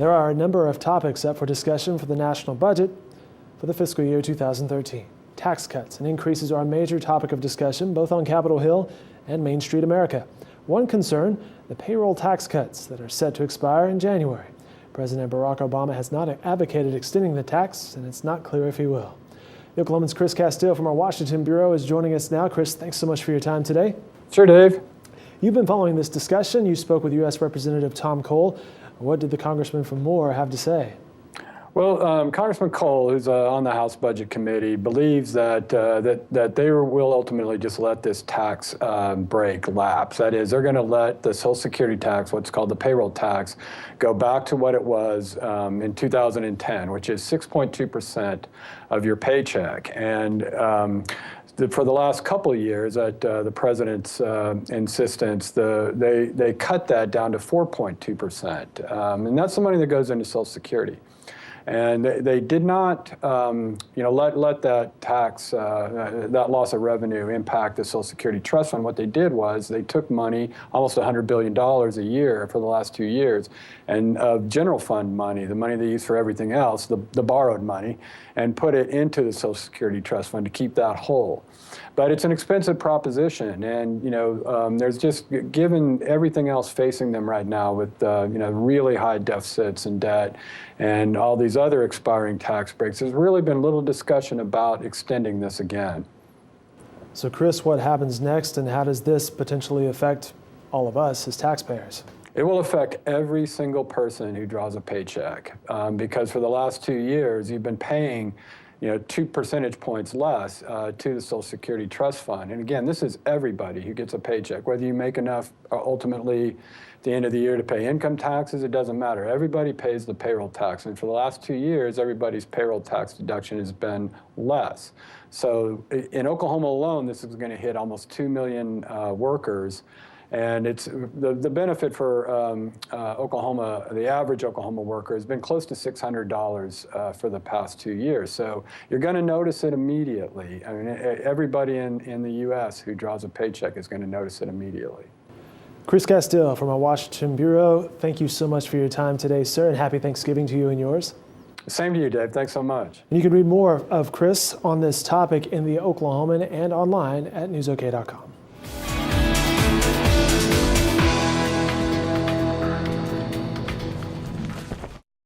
There are a number of topics up for discussion for the national budget for the fiscal year 2013. Tax cuts and increases are a major topic of discussion both on Capitol Hill and Main Street America. One concern, the payroll tax cuts that are set to expire in January. President Barack Obama has not advocated extending the tax, and it's not clear if he will. The Oklahoman's Chris Castile from our Washington Bureau is joining us now. Chris, thanks so much for your time today. Sure, Dave. You've been following this discussion. You spoke with U.S. Representative Tom Cole. What did the congressman from Moore have to say? Well, Congressman Cole, who's on the House Budget Committee, believes that they will ultimately just let this tax break lapse. That is, they're going to let the Social Security tax, what's called the payroll tax, go back to what it was in 2010, which is 6.2% of your paycheck. And for the last couple of years, at the president's insistence, they cut that down to 4.2%, and that's the money that goes into Social Security. And they did not, let that tax, that loss of revenue impact the Social Security Trust Fund. What they did was they took money, almost $100 billion a year for the last 2 years, and general fund money, the money they use for everything else, the borrowed money, and put it into the Social Security Trust Fund to keep that whole. But it's an expensive proposition, and there's just, given everything else facing them right now with really high deficits and debt and all these other expiring tax breaks, there's really been little discussion about extending this again. So Chris, what happens next, and how does this potentially affect all of us as taxpayers? It will affect every single person who draws a paycheck, because for the last 2 years you've been paying 2 percentage points less to the Social Security Trust Fund. And again, this is everybody who gets a paycheck. Whether you make enough ultimately at the end of the year to pay income taxes, it doesn't matter. Everybody pays the payroll tax. And for the last 2 years, everybody's payroll tax deduction has been less. So in Oklahoma alone, this is going to hit almost 2 million workers. And it's the benefit for Oklahoma, the average Oklahoma worker, has been close to $600 for the past 2 years. So you're going to notice it immediately. I mean, everybody in the U.S. who draws a paycheck is going to notice it immediately. Chris Castile from our Washington Bureau, thank you so much for your time today, sir, and happy Thanksgiving to you and yours. Same to you, Dave. Thanks so much. And you can read more of Chris on this topic in the Oklahoman and online at newsok.com.